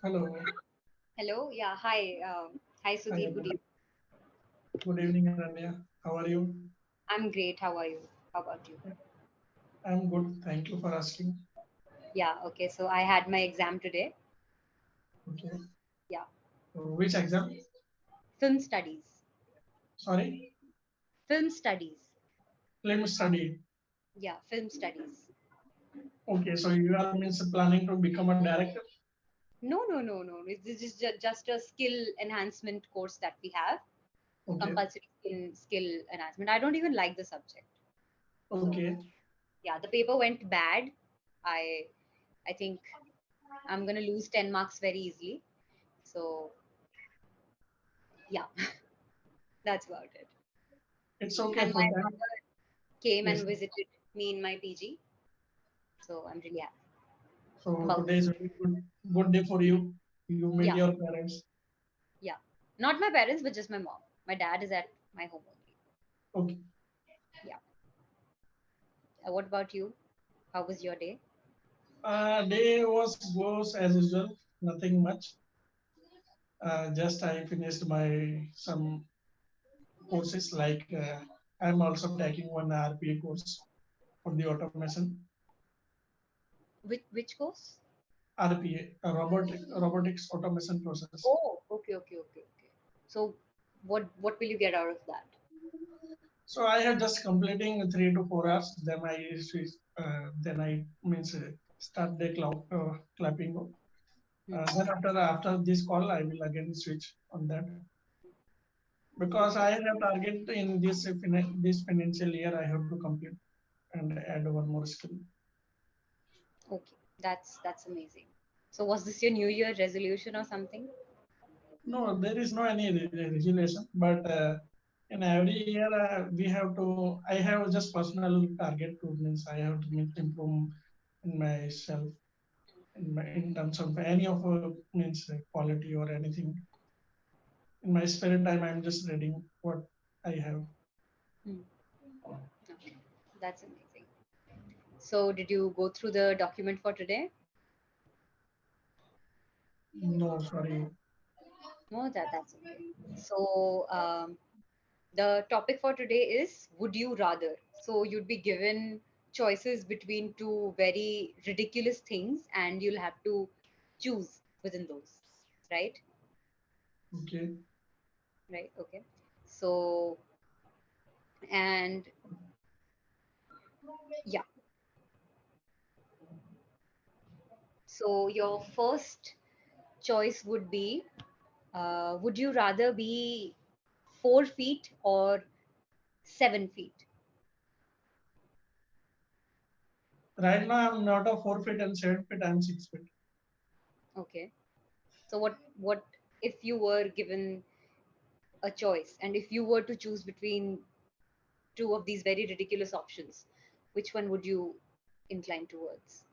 Hello. Hello. Yeah. Hi. Hi, Hi, Sudhir. Good evening. good evening, Ananya. How are you? I'm great. How are you? How about you? I'm good. Thank you for asking. Yeah. Okay. So I had my exam today. Okay. Yeah. So which exam? Film studies. Sorry, Film studies. film study. Yeah. Film studies. Okay, so you are means planning to become a director. No, no, no, no. This is just a skill enhancement course that we have. Okay. Compulsory skill enhancement. I don't even like the subject. So Okay. yeah, the paper went bad. I I think I'm gonna lose 10 marks very easily. So yeah, that's about it. It's okay And for my that. brother came Yes. and visited me in my PG. So I'm really happy So about today it. is a very good day for you. You meet Yeah, your parents. yeah. Not my parents, but just my mom. My dad is at my home only. Okay. Yeah. What about you? How was your day? Day was goes as usual. Nothing much. Just I finished my some courses like I'm also taking one RPA course for the automation. Which course? RPA, robotics automation process. Oh, okay, okay, okay, okay. So what will you get out of that? So I have just completing 3 to 4 hours. Then I switch. Then I means start the clapping. Hmm. Then after this call, I will again switch on that because Okay, I have target in this financial year. I have to complete and add one more skill. okay. That's amazing. So was this your New Year resolution or something? No, there is no any regulation, but in every year we have to. I have just personal target to means I have to improve in myself in terms of any of means quality or anything. In my spare time, I'm just reading what I have. Hmm. Okay. That's amazing. So did you go through the document for today? No, sorry. No, that's okay. So the topic for today is would you rather? So you'd be given choices between two very ridiculous things and you'll have to choose within those, right? Okay. Right, okay. So, and yeah, so your first choice would be would you rather be 4 feet or 7 feet? Right now, I'm not a 4 feet and 7 feet. I'm 6 feet. Okay. So what if you were given a choice and if you were to choose between two of these very ridiculous options, which one would you incline towards?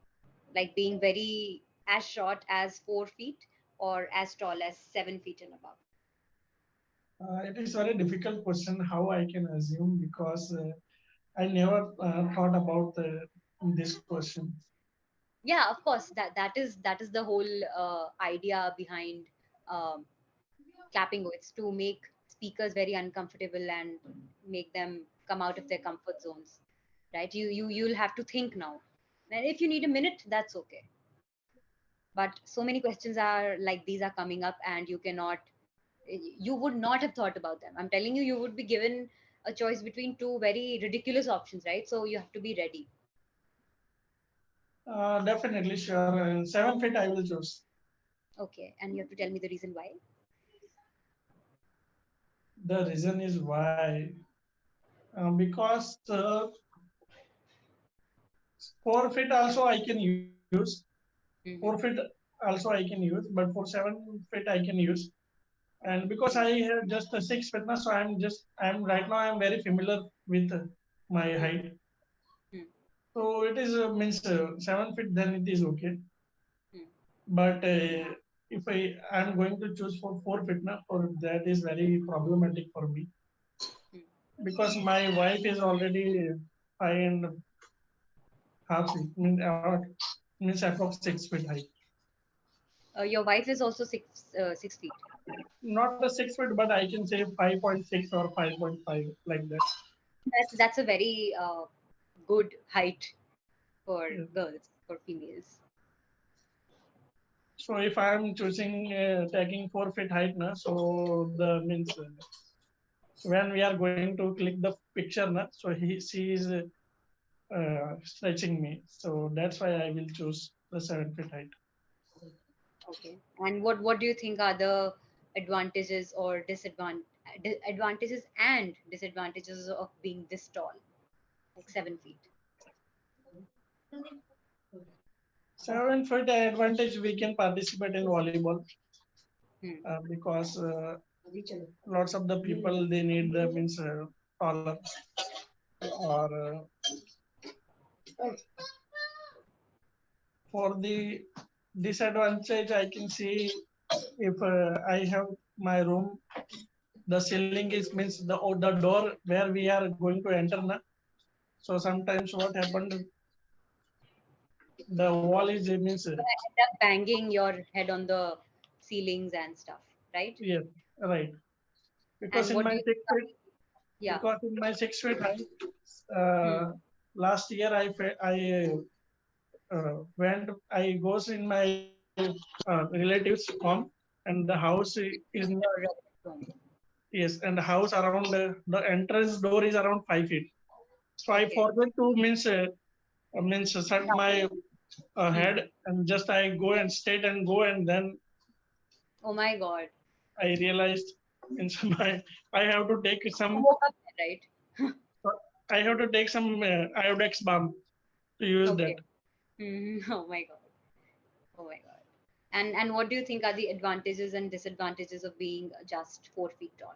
Like being very as short as 4 feet or as tall as 7 feet and above? It is very difficult question. How I can assume because I never thought about this question. Yeah, of course. That is the whole idea behind um, Clapingo. It's to make speakers very uncomfortable and make them come out of their comfort zones, right? You'll have to think now, and if you need a minute, that's okay. But so many questions are like these are coming up, and you would not have thought about them. I'm telling you, you would be given a choice between two very ridiculous options, right? So you have to be ready. Definitely sure. 7 feet I will choose. Okay, and you have to tell me the reason why. The reason is why because 4 feet also I can use. 4 feet Hmm. also I can use, but for 7 feet I can use. And because I have just a 6 feet now, so I'm right now I'm very familiar with my Hmm. height. Hmm. So it is means 7 feet, then it is okay. Hmm. But if I'm going to choose for 4 feet now, for that is very problematic for me Hmm. because my wife is already 5.5 feet, means approx 6 feet height. Your wife is also 6 feet. Not the 6 feet, but I can say 5.6 or 5.5 like that. That's a very good height for Yeah. girls, for females. So if I am choosing taking 4 feet height, na, so the means when we are going to click the picture, na, so she is stretching me. So that's why I will choose the 7 feet height. Okay. And what do you think are the advantages or advantages and disadvantages of being this tall, like 7 feet? 7 foot advantage we can participate in volleyball Hmm. because lots of the people they need the means taller or for the disadvantage I can see if I have my room, the ceiling is means the door where we are going to enter na. So sometimes what happened, the wall is means But I end up banging your head on the ceilings and stuff, right? yes, right, because And in what my do you six think feet yeah. because in my 6 feet height, Hmm. last year went I goes in my relatives home, and the house is near, Your relative home. yes, and the house around the entrance door is around 5 feet. So I Okay. forgot to means set Down. my Hmm. head and just I go and straight and go, and then Oh my God. I realized means my I have to take You some woke up there, right? I have to take some iodex balm to use that. Okay. Hmm. Oh my God. Oh my God. And what do you think are the advantages and disadvantages of being just 4 feet tall?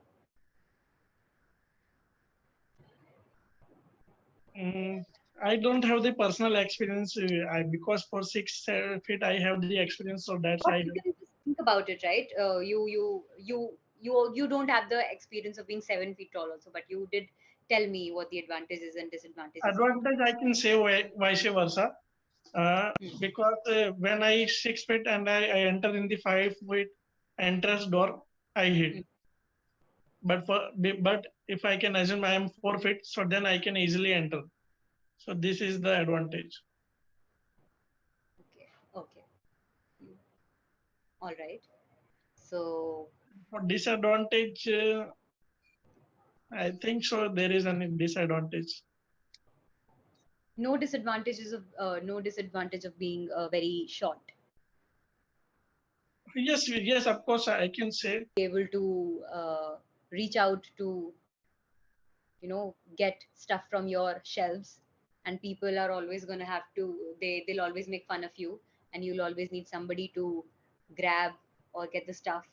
Mm, I don't have the personal experience. Because for 6 feet I have the experience, so that's But I you have. can just think about it, right? You don't have the experience of being 7 feet tall also, but you did tell me what the advantages and disadvantages are. Advantage I can say vice versa. Hmm. Because when I 6 feet and I enter in the 5 feet entrance door, I hit. Hmm. But if I can assume I am 4 feet, so then I can easily enter. So this is the advantage. Okay. Okay. Hmm. All right. So For disadvantage, I think so. There is any disadvantage. no disadvantage of being very short. Yes, yes, of course I can say. Be able to reach out to get stuff from your shelves, and people are always going to have to they'll always make fun of you, and you'll always need somebody to grab or get the stuff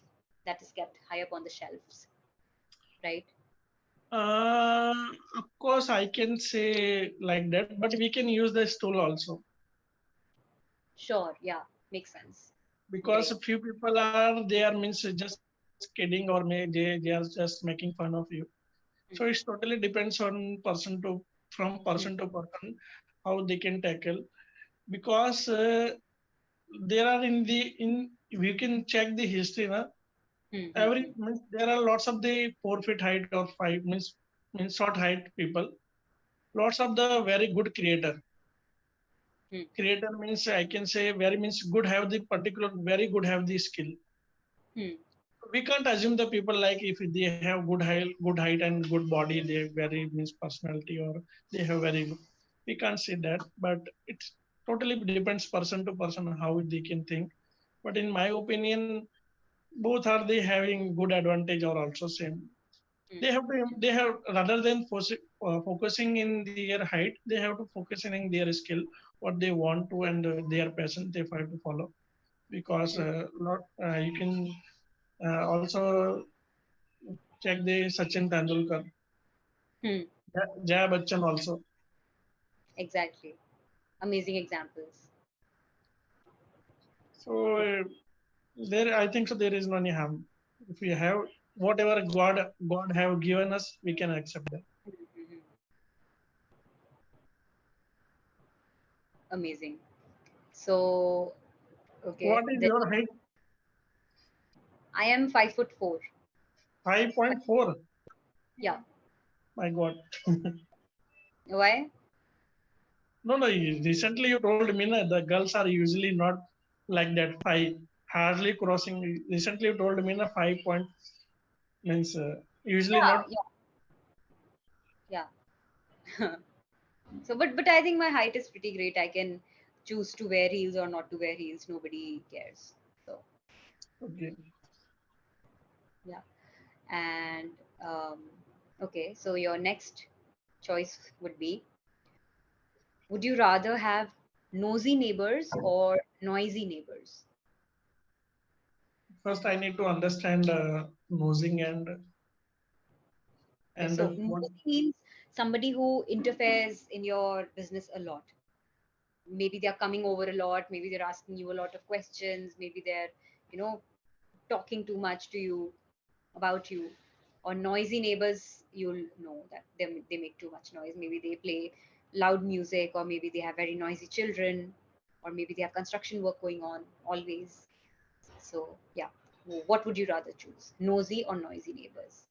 that is kept high up on the shelves, right? Of course, I can say like that, but we can use the stool also Sure, yeah, makes sense. because Great. a few people are they are means just kidding or they are just making fun of you. So it's totally depends on person to from person Hmm, to person how they can tackle because there are in the in we can check the history. Na? hmm, hmm, Every hmm, means there are lots of the 4 feet height or five means short height people. Lots of the very good hmm, creator means I can say very means good have the particular very good have the skill. hmm, We can't assume the people like if they have good height and good body they very means personality or they have very good. We can't say that, but it totally depends person to person how they can think. But in my opinion, both are they having good advantage or also same. hmm, They have rather than focusing in their height, they have to focus in their skill, what they want to and their passion they have to follow because hmm, lot you can also check the Sachin Tendulkar, hmm. Jaya Bachchan also. Exactly. Amazing examples. So there, I think so. There is no any harm if we have whatever God have given us, we can accept that. Hmm, hmm, hmm. Amazing. So What okay, is there your was height? I am 5'4". 5.4. Yeah. My God. Why? No, no. Recently, you told me na, the girls are usually not like that. Five, hardly crossing. Recently, you told me na 5 point means usually not. Yeah, yeah, yeah. So, but I think my height is pretty great. I can choose to wear heels or not to wear heels. Nobody cares. So, Okay. yeah. And um, okay, so your next choice would be: would you rather have nosy neighbors or noisy neighbors? First, I need to understand nosing Okay, and so what. nosy means somebody who interferes in your business a lot. Maybe they're coming over a lot. Maybe they're asking you a lot of questions. Maybe they're, you know, talking too much to you about you. Or noisy neighbors, you'll know that they make too much noise. Maybe they play loud music, or maybe they have very noisy children, or maybe they have construction work going on always. So yeah, what would you rather choose, nosy or noisy neighbors?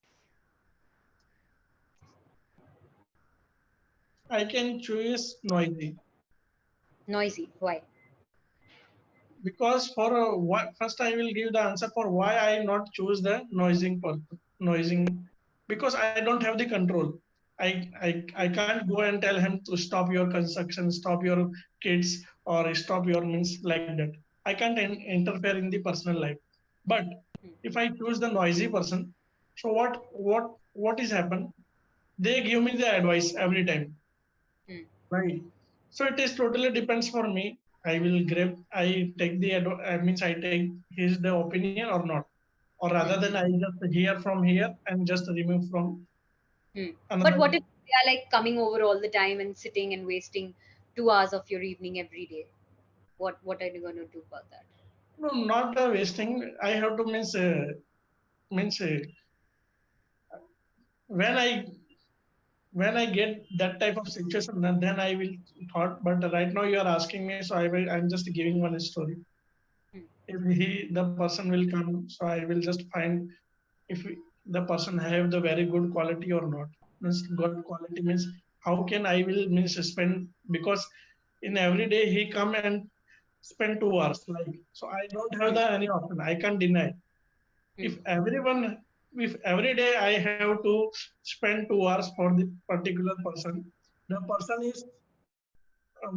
I can choose noisy Noisy, why? because for what first I will give the answer for why I not choose the noising because I don't have the control. I can't go and tell him to stop your construction, stop your kids, or stop your means like that. I can't interfere in the personal life. But Hmm, if I choose the noisy person, so what is happen? They give me the advice every time. hmm, Right. So it is totally depends for me. I will grab. I take the. Means I take his the opinion or not, or rather hmm, than I hmm, just hear from here and just remove from hmm. But another. what if they are like coming over all the time and sitting and wasting 2 hours of your evening every day? What are you going to do about that? No, not the wasting. I have to means when I get that type of situation, then I will thought. But right now you are asking me, so I'm just giving one story. Hmm, If the person will come, so I will just find if the person have the very good quality or not. Means good quality means how can I will means spend because in every day he come and spend 2 hours like so I don't have hmm, the any option. I can't deny. hmm. If everyone if every day I have to spend 2 hours for the particular person, the person is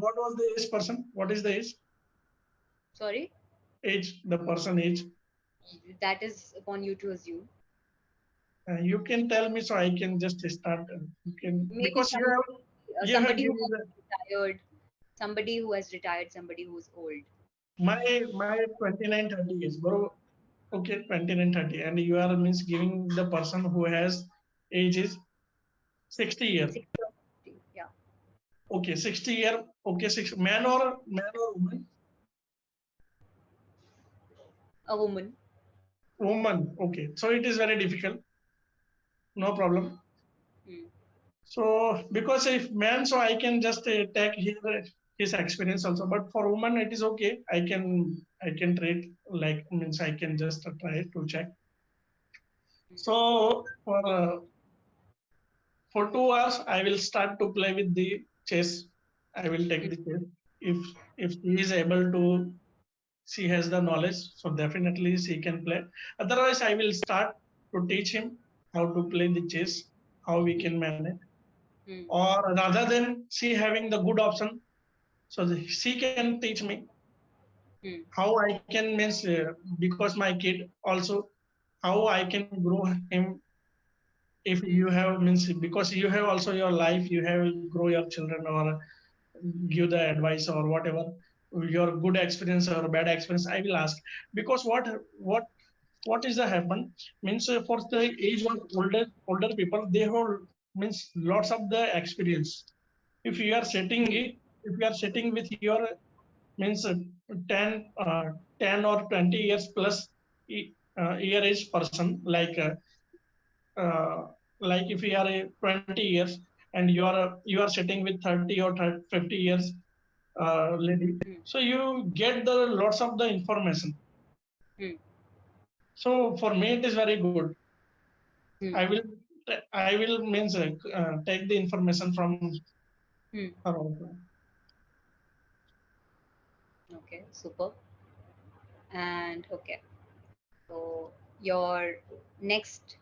what was the age person? What is the age? Sorry, Age the person age. that is upon you to assume. You can tell me so I can just start. You can Maybe because you have somebody who given has the retired, somebody who's old. my 29-30 years, bro. Okay, 29-30, and you are means giving the person who has age is 60 year. 60 or 50, yeah, Okay, 60 year. Okay, six man or woman. a woman. Woman. Okay, so it is very difficult. No problem. Hmm, So because if man, so I can just take his experience also. But for woman, it is okay. I can treat like means I can just try to check. hmm, So for 2 hours, I will start to play with the chess. I will take hmm, the chess. If if she is able to, she has the knowledge, so definitely she can play. Otherwise, I will start to teach him how to play the chess, how we hmm, can manage. hmm, Or rather than she having the good option, so she can teach me hmm, how I can means because my kid also how I can grow him if hmm, you have means because you have also your life you have grow your children or give the advice or whatever your good experience or bad experience I will ask because what is the happen means for the age of older people they have means lots of the experience if you are setting hmm, it if you are sitting with your means 10 10 or 20 years plus year age person uh, like if you are a 20 years and you are sitting with 30 or 30, 50 years lady hmm, so you get the lots of the information hmm. So for me, it is very good. Hmm. I will, I will means take the information from Hmm. her also. Okay, super. And okay, so your next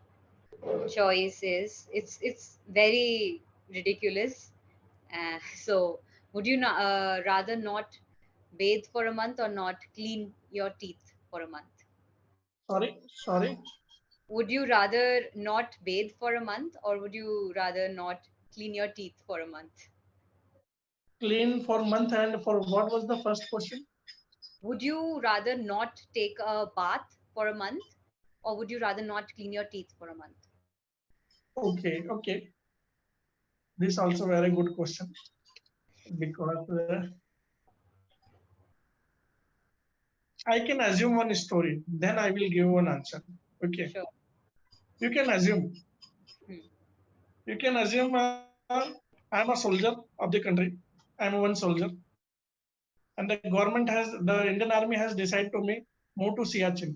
choice is it's very ridiculous. So would you not, rather not bathe for a month or not clean your teeth for a month? Sorry. Would you rather not bathe for a month or would you rather not clean your teeth for a month? Clean for month and for what was the first question? Would you rather not take a bath for a month or would you rather not clean your teeth for a month? Okay. This also very good question because I can assume one story, then I will give one answer. Okay, Sure. you can assume. Hmm. You can assume I'm a soldier of the country. I'm a one soldier, and the government has the Indian Army has decided to me move to Siachen.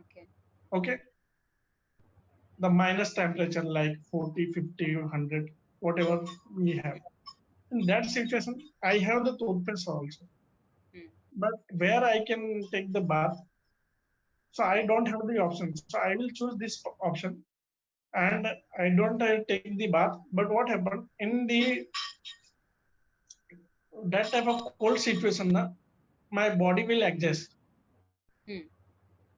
Okay. Okay, the minus temperature like 40, 50, 100, whatever we have. In that situation, I have the toothpaste also, Hmm. but where I can take the bath, so I don't have the option. So I will choose this option, and I don't take the bath. But what happened in the that type of cold situation, na, my body will adjust, Hmm.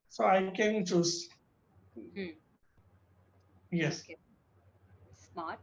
so I can choose. Hmm. Yes. Okay. Smart.